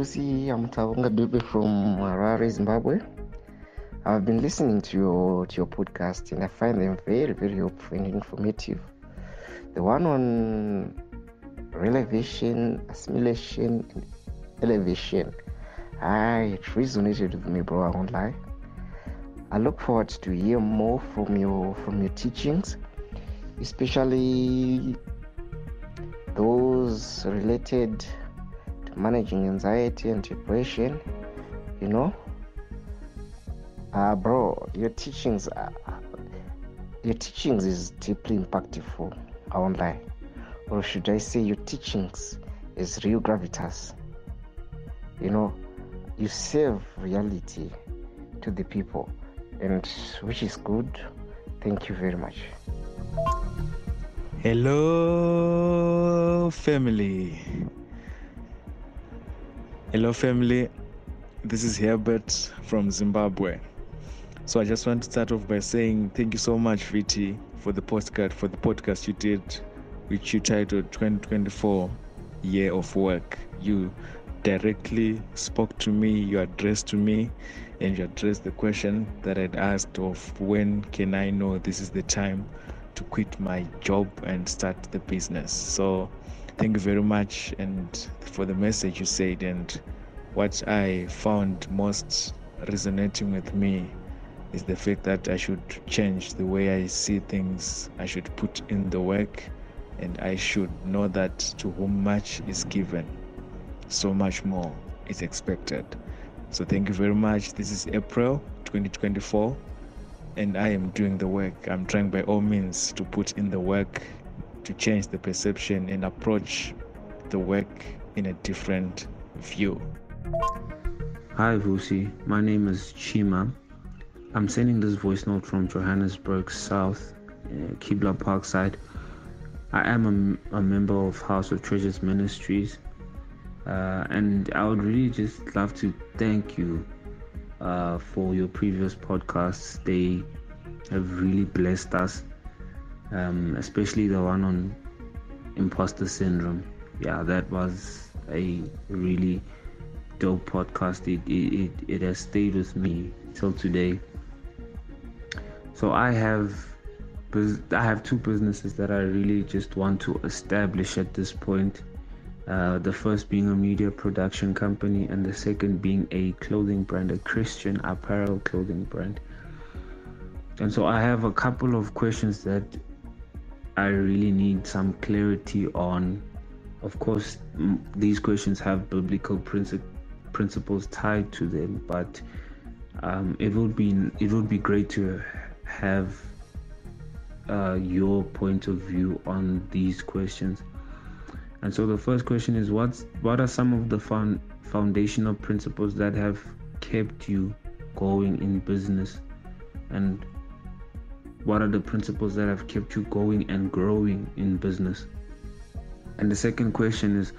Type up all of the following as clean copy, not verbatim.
Vusi. I'm Tawunga Dube from Harare, Zimbabwe. I've been listening to your podcast and I find them very, very helpful and informative. The one on relevation, assimilation, and elevation. It resonated with me, bro. I won't lie. I look forward to hear more from your teachings, especially those related to managing anxiety and depression. Bro, your teachings is deeply impactful. I won't lie. Or should I say your teachings is real gravitas. You serve reality to the people, and which is good. Thank you very much. Hello, family. This is Herbert from Zimbabwe. So I just want to start off by saying thank you so much, VT, for the podcast you did, which you titled 2024 Year of Work. You directly spoke to me, you addressed to me, and you addressed the question that I'd asked of when can I know this is the time to quit my job and start the business. So thank you very much and for the message you said. And what I found most resonating with me is the fact that I should change the way I see things. I should put in the work, and I should know that to whom much is given, so much more is expected. So thank you very much. This is April 2024, and I am doing the work. I'm trying by all means to put in the work to change the perception and approach the work in a different view. Hi Vusi, my name is Chima. I'm sending this voice note from Johannesburg South, Kibla Parkside. I am a member of House of Treasures Ministries, and I would really just love to thank you for your previous podcasts. They have really blessed us, especially the one on imposter syndrome. Yeah, that was a really dope podcast. It has stayed with me till today. So I have two businesses that I really just want to establish at this point. The first being a media production company, and the second being a clothing brand, a Christian apparel clothing brand. And so I have a couple of questions that I really need some clarity on. Of course, these questions have biblical principles tied to them, but it would be great to have your point of view on these questions. And so the first question is, what are some of the foundational principles that have kept you going in business, and what are the principles that have kept you going and growing in business? And the second question is,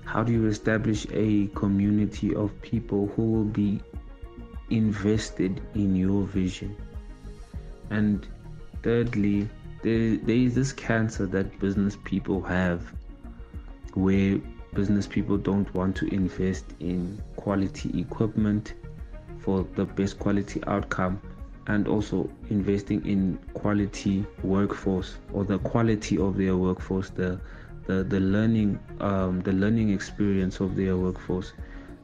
how do you establish a community of people who will be invested in your vision? And thirdly, there is this cancer that business people have, where business people don't want to invest in quality equipment for the best quality outcome, and also investing in quality workforce, or the quality of their workforce, the learning experience of their workforce.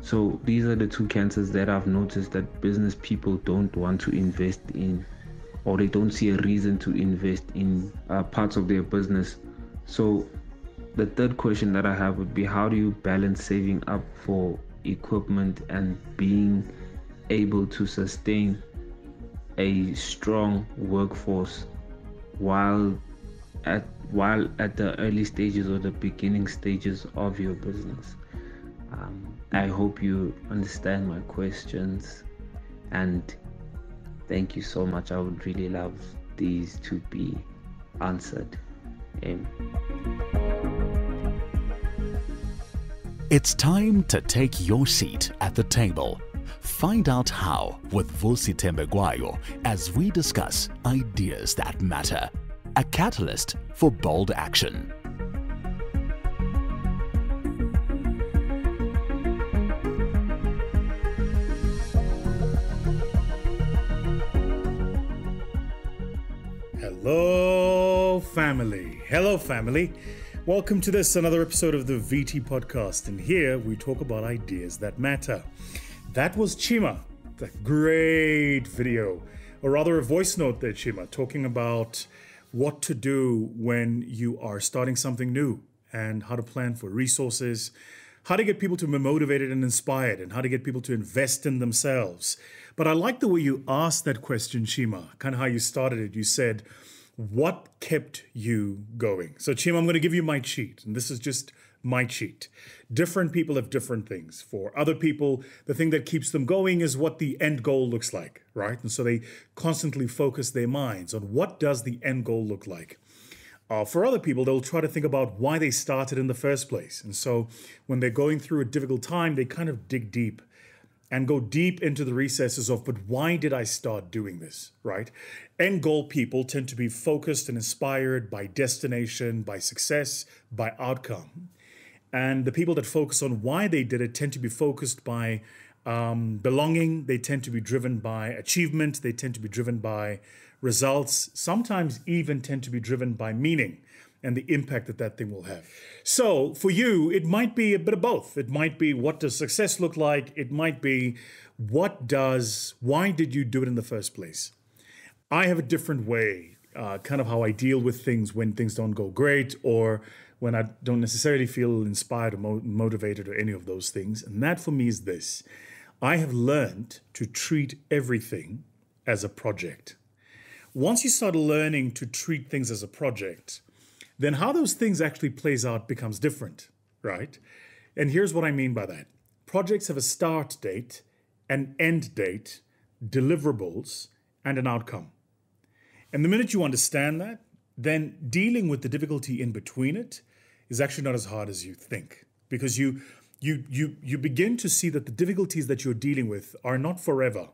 So these are the two cancers that I've noticed that business people don't want to invest in, or they don't see a reason to invest in parts of their business. So the third question that I have would be, how do you balance saving up for equipment and being able to sustain a strong workforce while at the early stages or the beginning stages of your business? I hope you understand my questions, and thank you so much. I would really love these to be answered. It's time to take your seat at the table. Find out how with Vusi Thembekwayo as we discuss ideas that matter. A catalyst for bold action. Hello, family. Hello, family. Welcome to another episode of the VT podcast. And here we talk about ideas that matter. That was Chima, that great video, or rather a voice note there, Chima, talking about what to do when you are starting something new and how to plan for resources, how to get people to be motivated and inspired, and how to get people to invest in themselves. But I like the way you asked that question, Chima, kind of how you started it. You said, what kept you going? So, Chima, I'm going to give you my cheat, and this is just my cheat. Different people have different things. For other people, the thing that keeps them going is what the end goal looks like, right? And so they constantly focus their minds on what does the end goal look like. For other people, they'll try to think about why they started in the first place. And so when they're going through a difficult time, they kind of dig deep and go deep into the recesses of, but why did I start doing this, right? End goal people tend to be focused and inspired by destination, by success, by outcome. And the people that focus on why they did it tend to be focused by belonging. They tend to be driven by achievement. They tend to be driven by results, sometimes even tend to be driven by meaning and the impact that that thing will have. So for you, it might be a bit of both. It might be, what does success look like? It might be, why did you do it in the first place? I have a different way, kind of how I deal with things when things don't go great, or when I don't necessarily feel inspired or motivated or any of those things. And that for me is this: I have learned to treat everything as a project. Once you start learning to treat things as a project, then how those things actually plays out becomes different, right? And here's what I mean by that. Projects have a start date, an end date, deliverables, and an outcome. And the minute you understand that, then dealing with the difficulty in between it is actually not as hard as you think, because you begin to see that the difficulties that you're dealing with are not forever.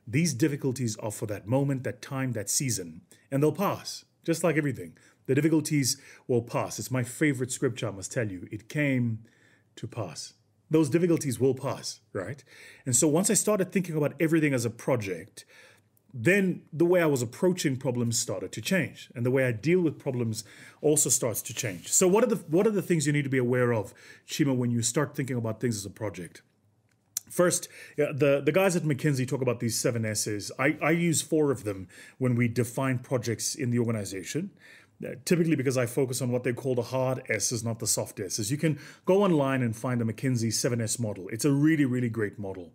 These difficulties are for that moment, that time, that season, and they'll pass, just like everything. The difficulties will pass. It's my favorite scripture, I must tell you. It came to pass. Those difficulties will pass, right? And so once I started thinking about everything as a project, then the way I was approaching problems started to change, and the way I deal with problems also starts to change. So what are the things you need to be aware of, Chima, when you start thinking about things as a project? First, the guys at McKinsey talk about these 7 S's. I use 4 of them when we define projects in the organization, typically because I focus on what they call the hard S's, not the soft S's. You can go online and find the McKinsey 7S model. It's a really, really great model.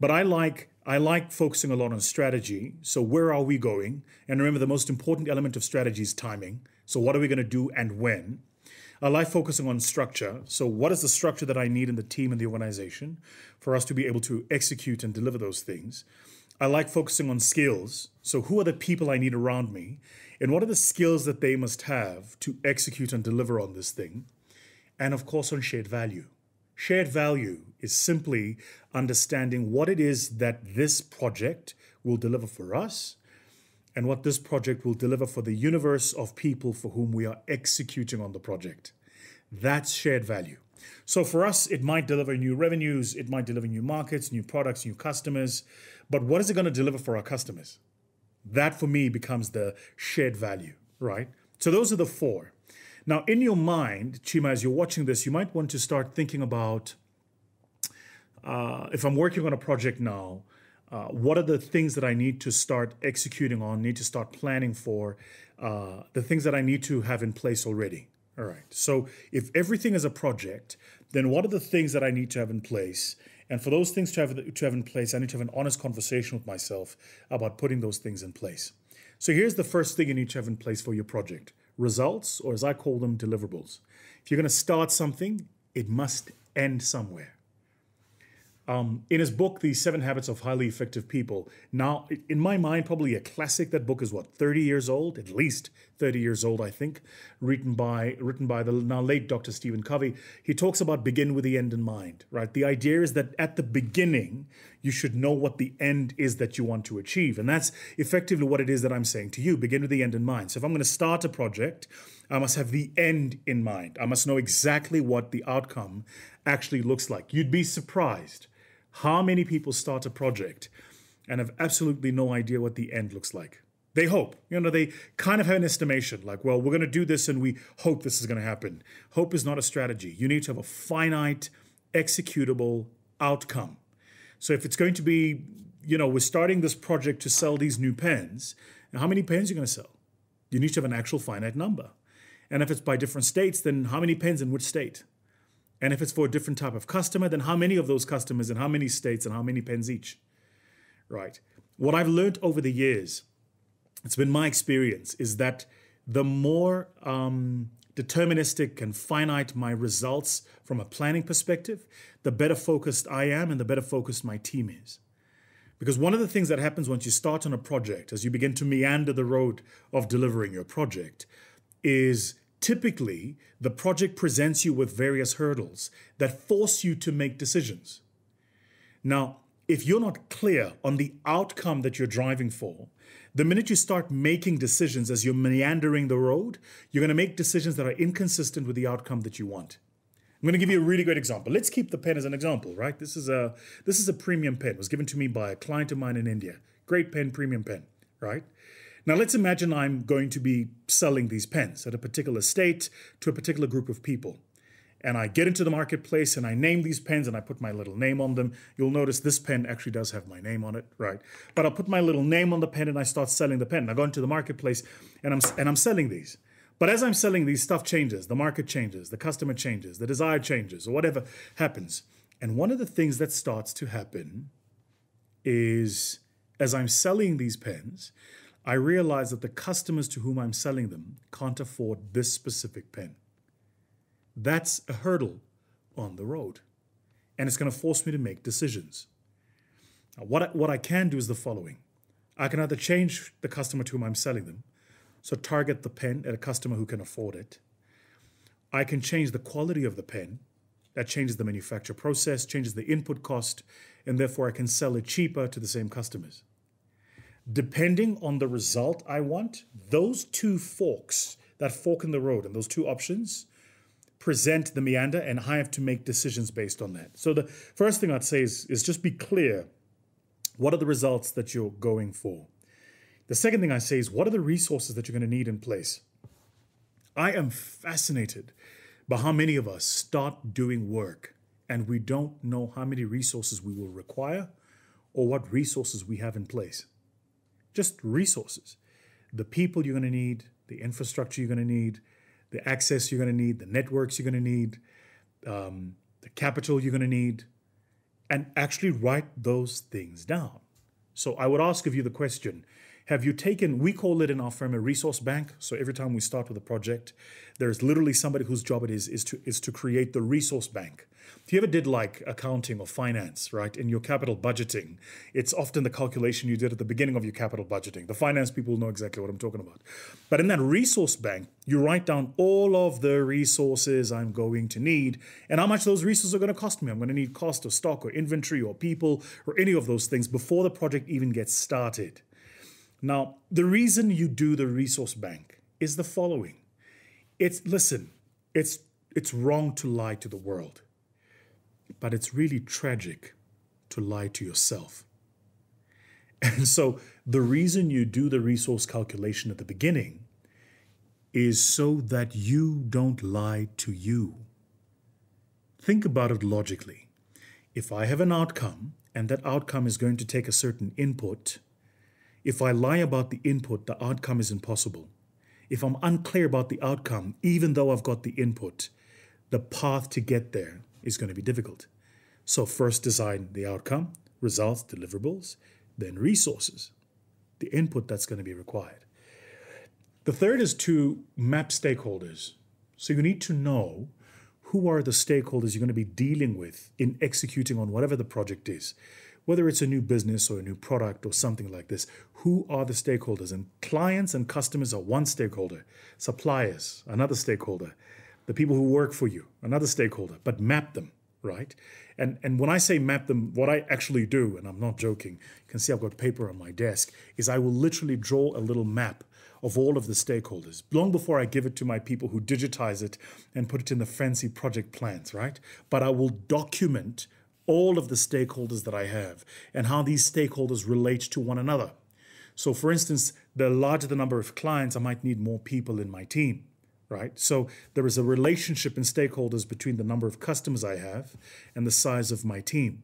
But I like focusing a lot on strategy. So where are we going? And remember, the most important element of strategy is timing. So what are we going to do and when? I like focusing on structure. So what is the structure that I need in the team and the organization for us to be able to execute and deliver those things? I like focusing on skills. So who are the people I need around me? And what are the skills that they must have to execute and deliver on this thing? And of course, on shared value. Shared value is simply understanding what it is that this project will deliver for us and what this project will deliver for the universe of people for whom we are executing on the project. That's shared value. So for us, it might deliver new revenues, it might deliver new markets, new products, new customers, but what is it going to deliver for our customers? That for me becomes the shared value, right? So those are the 4. Now, in your mind, Chima, as you're watching this, you might want to start thinking about, if I'm working on a project now, what are the things that I need to start executing on, need to start planning for, the things that I need to have in place already. All right. So if everything is a project, then what are the things that I need to have in place? And for those things to have in place, I need to have an honest conversation with myself about putting those things in place. So here's the first thing you need to have in place for your project: results, or as I call them, deliverables. If you're going to start something, it must end somewhere. In his book, The 7 Habits of Highly Effective People, now, in my mind, probably a classic. That book is, 30 years old? At least 30 years old, I think, written by the now late Dr. Stephen Covey. He talks about begin with the end in mind, right? The idea is that at the beginning, you should know what the end is that you want to achieve. And that's effectively what it is that I'm saying to you. Begin with the end in mind. So if I'm going to start a project, I must have the end in mind. I must know exactly what the outcome actually looks like. You'd be surprised how many people start a project and have absolutely no idea what the end looks like. They hope. They kind of have an estimation like, well, we're going to do this and we hope this is going to happen. Hope is not a strategy. You need to have a finite, executable outcome. So if it's going to be, we're starting this project to sell these new pens, and how many pens are you going to sell? You need to have an actual finite number. And if it's by different states, then how many pens in which state? And if it's for a different type of customer, then how many of those customers in how many states and how many pens each? Right. What I've learned over the years, it's been my experience, is that the more deterministic and finite my results from a planning perspective, the better focused I am and the better focused my team is. Because one of the things that happens once you start on a project, as you begin to meander the road of delivering your project, is typically the project presents you with various hurdles that force you to make decisions. Now, if you're not clear on the outcome that you're driving for, the minute you start making decisions as you're meandering the road, you're going to make decisions that are inconsistent with the outcome that you want. I'm going to give you a really great example. Let's keep the pen as an example, right? This is a premium pen. It was given to me by a client of mine in India. Great pen, premium pen, right? Now let's imagine I'm going to be selling these pens at a particular state to a particular group of people. And I get into the marketplace and I name these pens and I put my little name on them. You'll notice this pen actually does have my name on it, right? But I'll put my little name on the pen and I start selling the pen. And I go into the marketplace and I'm selling these. But as I'm selling these, stuff changes. The market changes, the customer changes, the desire changes, or whatever happens. And one of the things that starts to happen is, as I'm selling these pens, I realize that the customers to whom I'm selling them can't afford this specific pen. That's a hurdle on the road. And it's going to force me to make decisions. Now, what I can do is the following. I can either change the customer to whom I'm selling them, so target the pen at a customer who can afford it. I can change the quality of the pen. That changes the manufacture process, changes the input cost, and therefore I can sell it cheaper to the same customers. Depending on the result I want, those two forks, that fork in the road and those two options, present the meander, and I have to make decisions based on that. So the first thing I'd say is just be clear. What are the results that you're going for? The second thing I say is, what are the resources that you're going to need in place? I am fascinated by how many of us start doing work and we don't know how many resources we will require or what resources we have in place. Just resources. The people you're going to need, the infrastructure you're going to need, the access you're going to need, the networks you're going to need, the capital you're going to need, and actually write those things down. So I would ask of you the question, have you taken, we call it in our firm a resource bank. So every time we start with a project, there's literally somebody whose job it is to create the resource bank. If you ever did like accounting or finance, right, in your capital budgeting, it's often the calculation you did at the beginning of your capital budgeting. The finance people know exactly what I'm talking about. But in that resource bank, you write down all of the resources I'm going to need and how much those resources are going to cost me. I'm going to need cost of stock or inventory or people or any of those things before the project even gets started. Now, the reason you do the resource bank is the following. It's wrong to lie to the world, but it's really tragic to lie to yourself. And so the reason you do the resource calculation at the beginning is so that you don't lie to you. Think about it logically. If I have an outcome and that outcome is going to take a certain input, if I lie about the input, the outcome is impossible. If I'm unclear about the outcome, even though I've got the input, the path to get there is going to be difficult. So first design the outcome, results, deliverables, then resources, the input that's going to be required. The third is to map stakeholders. So you need to know who are the stakeholders you're going to be dealing with in executing on whatever the project is. Whether it's a new business or a new product or something like this, who are the stakeholders? And clients and customers are one stakeholder. Suppliers, another stakeholder. The people who work for you, another stakeholder. But map them, right? And when I say map them, what I actually do, and I'm not joking, you can see I've got paper on my desk, is I will literally draw a little map of all of the stakeholders, long before I give it to my people who digitize it and put it in the fancy project plans, right? But I will document all of the stakeholders that I have and how these stakeholders relate to one another. So for instance, the larger the number of clients, I might need more people in my team, right? So there is a relationship in stakeholders between the number of customers I have and the size of my team.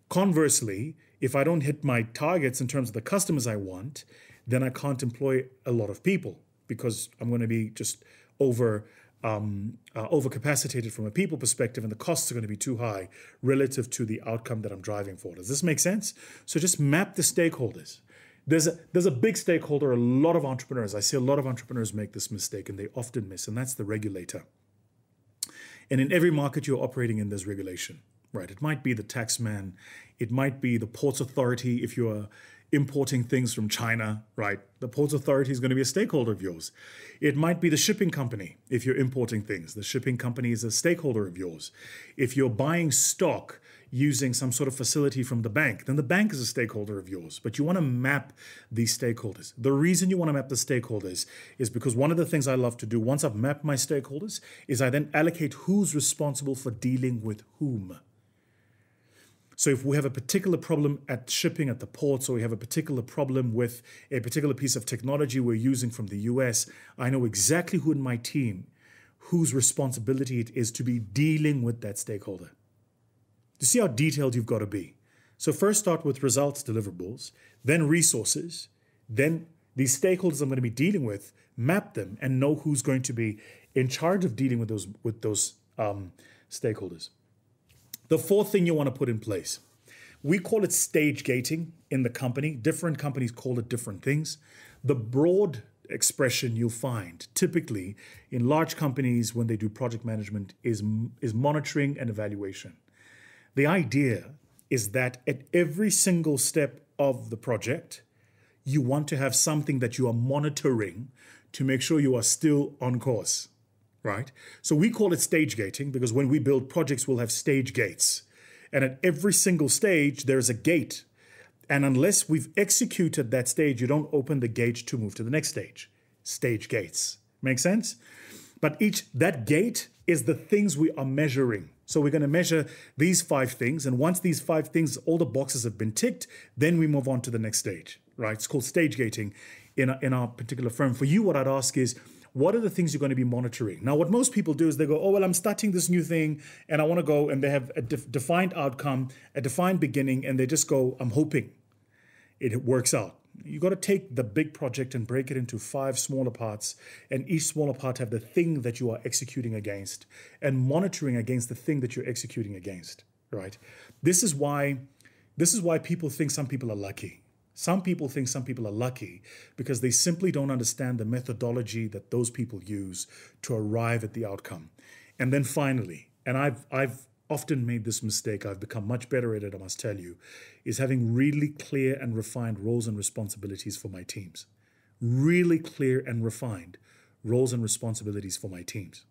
Conversely, if I don't hit my targets in terms of the customers I want, then I can't employ a lot of people because I'm going to be just overcapacitated from a people perspective, and the costs are going to be too high relative to the outcome that I'm driving for. Does this make sense? So just map the stakeholders. There's a big stakeholder, a lot of entrepreneurs. I see a lot of entrepreneurs make this mistake, and they often miss, and that's the regulator. And in every market you're operating in, there's regulation, right? It might be the tax man. It might be the ports authority if you're importing things from China, right? The ports authority is going to be a stakeholder of yours. It might be the shipping company if you're importing things. The shipping company is a stakeholder of yours. If you're buying stock using some sort of facility from the bank, then the bank is a stakeholder of yours. But you want to map these stakeholders. The reason you want to map the stakeholders is because one of the things I love to do once I've mapped my stakeholders is I then allocate who's responsible for dealing with whom. So if we have a particular problem at shipping at the ports, or we have a particular problem with a particular piece of technology we're using from the US, I know exactly who in my team, whose responsibility it is to be dealing with that stakeholder. You see how detailed you've got to be. So first start with results, deliverables, then resources, then these stakeholders I'm going to be dealing with, map them and know who's going to be in charge of dealing with those stakeholders. The fourth thing you want to put in place, we call it stage gating in the company. Different companies call it different things. The broad expression you'll find typically in large companies when they do project management is monitoring and evaluation. The idea is that at every single step of the project, you want to have something that you are monitoring to make sure you are still on course. Right? So we call it stage gating because when we build projects, we'll have stage gates. And at every single stage, there's a gate. And unless we've executed that stage, you don't open the gate to move to the next stage. Stage gates. Make sense? But that gate is the things we are measuring. So we're going to measure these 5 things. And once these 5 things, all the boxes have been ticked, then we move on to the next stage. Right? It's called stage gating in our particular firm. For you, what I'd ask is, what are the things you're going to be monitoring? Now, what most people do is they go, oh, well, I'm starting this new thing and I want to go, and they have a defined outcome, a defined beginning, and they just go, I'm hoping it works out. You got to take the big project and break it into 5 smaller parts, and each smaller part have the thing that you are executing against and monitoring against the thing that you're executing against, right? This is why people think some people are lucky. Some people think some people are lucky because they simply don't understand the methodology that those people use to arrive at the outcome. And then finally, and I've often made this mistake, I've become much better at it, I must tell you, is having really clear and refined roles and responsibilities for my teams. Really clear and refined roles and responsibilities for my teams.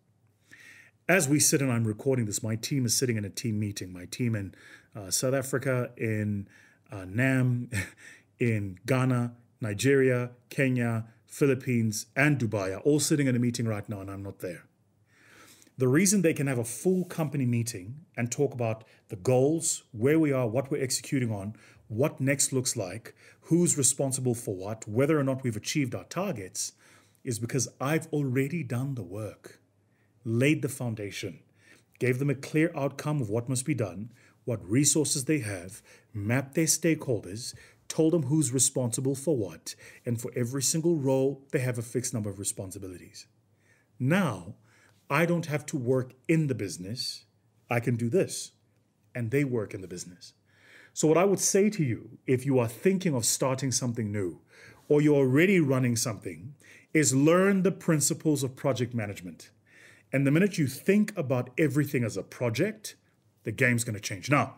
As we sit and I'm recording this, my team is sitting in a team meeting. My team in South Africa, in NAM, in Ghana, Nigeria, Kenya, Philippines, and Dubai are all sitting in a meeting right now, and I'm not there. The reason they can have a full company meeting and talk about the goals, where we are, what we're executing on, what next looks like, who's responsible for what, whether or not we've achieved our targets, is because I've already done the work, laid the foundation, gave them a clear outcome of what must be done, what resources they have, mapped their stakeholders, told them who's responsible for what, and for every single role, they have a fixed number of responsibilities. Now, I don't have to work in the business. I can do this, and they work in the business. So what I would say to you, if you are thinking of starting something new, or you're already running something, is learn the principles of project management. And the minute you think about everything as a project, the game's going to change. Now,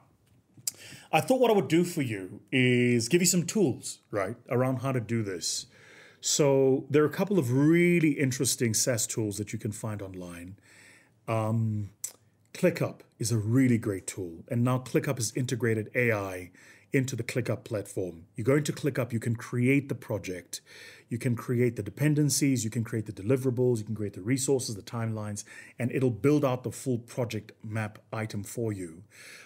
I thought what I would do for you is give you some tools, right, around how to do this. So there are a couple of really interesting SaaS tools that you can find online. ClickUp is a really great tool. And now ClickUp has integrated AI into the ClickUp platform. You go into ClickUp, you can create the project. you can create the dependencies, you can create the deliverables, you can create the resources, the timelines, and it'll build out the full project map item for you.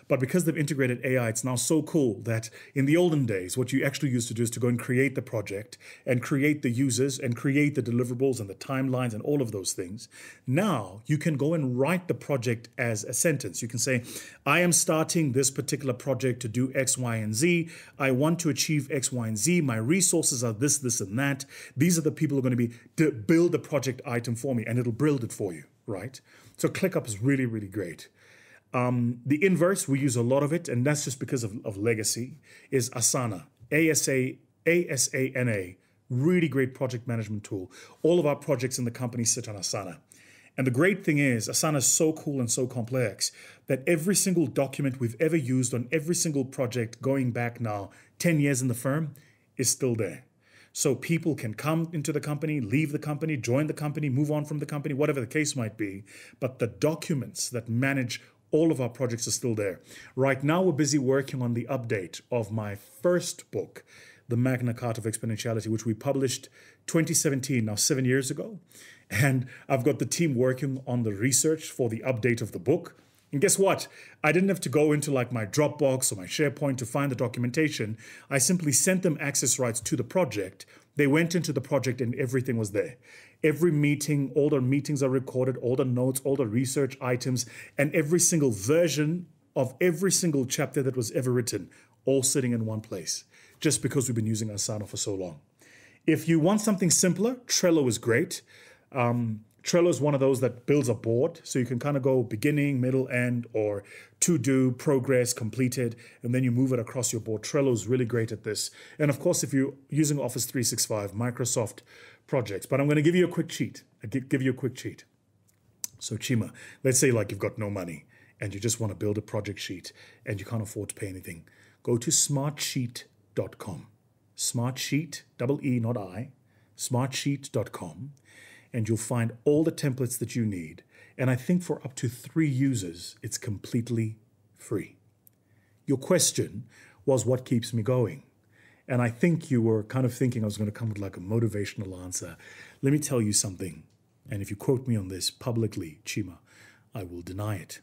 But because they've integrated AI, it's now so cool that in the olden days, what you actually used to do is to go and create the project and create the users and create the deliverables and the timelines and all of those things. Now you can go and write the project as a sentence. You can say, I am starting this particular project to do X, Y, and Z. I want to achieve X, Y, and Z. My resources are this, this, and that. These are the people who are going to be to build the project item for me, and it'll build it for you, right? So ClickUp is really, really great. The inverse, we use a lot of it, and that's just because of legacy, is Asana, ASANA, really great project management tool. All of our projects in the company sit on Asana. And the great thing is, Asana is so cool and so complex that every single document we've ever used on every single project going back now 10 years in the firm is still there. So people can come into the company, leave the company, join the company, move on from the company, whatever the case might be. But the documents that manage all of our projects are still there. Right now, we're busy working on the update of my first book, The Magna Carta of Exponentiality, which we published 2017, now 7 years ago. And I've got the team working on the research for the update of the book. And guess what? I didn't have to go into like my Dropbox or my SharePoint to find the documentation. I simply sent them access rights to the project. They went into the project and everything was there. Every meeting, all the meetings are recorded, all the notes, all the research items, and every single version of every single chapter that was ever written, all sitting in one place, just because we've been using Asana for so long. If you want something simpler, Trello is great. Trello is one of those that builds a board, so you can kind of go beginning, middle, end, or to-do, progress, completed, and then you move it across your board. Trello is really great at this. And of course, if you're using Office 365, Microsoft projects. But I'm going to give you a quick cheat. So Chima, let's say like you've got no money and you just want to build a project sheet and you can't afford to pay anything. Go to smartsheet.com. Smartsheet, double E, not I, smartsheet.com. And you'll find all the templates that you need. And I think for up to 3 users, it's completely free. Your question was, what keeps me going? And I think you were kind of thinking I was going to come with like a motivational answer. Let me tell you something. And if you quote me on this publicly, Chima, I will deny it.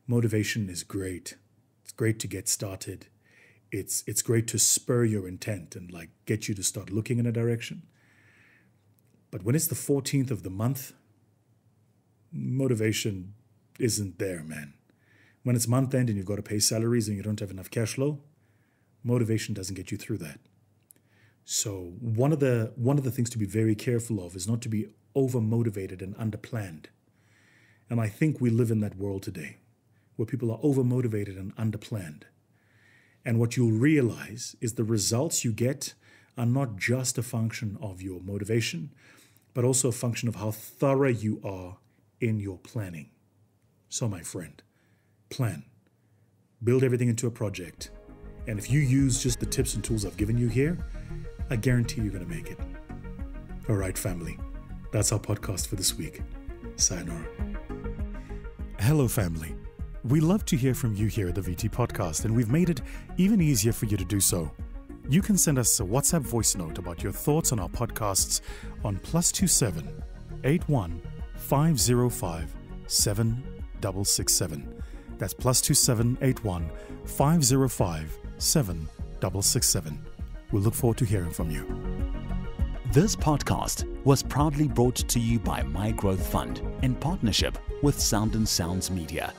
Motivation is great. It's great to get started. It's great to spur your intent and like get you to start looking in a direction. But when it's the 14th of the month, motivation isn't there, man. When it's month end and you've got to pay salaries and you don't have enough cash flow, motivation doesn't get you through that. So one of the things to be very careful of is not to be over-motivated and under-planned. And I think we live in that world today where people are over-motivated and under-planned. And what you'll realize is the results you get are not just a function of your motivation, but also a function of how thorough you are in your planning. So my friend, plan. Build everything into a project. And if you use just the tips and tools I've given you here, I guarantee you're going to make it. All right, family. That's our podcast for this week. Sayonara. Hello, family. We love to hear from you here at the VT Podcast, and we've made it even easier for you to do so. You can send us a WhatsApp voice note about your thoughts on our podcasts on +27 81 505 7667. That's +27 81 505 7667. We look forward to hearing from you. This podcast was proudly brought to you by My Growth Fund in partnership with Sound and Sounds Media.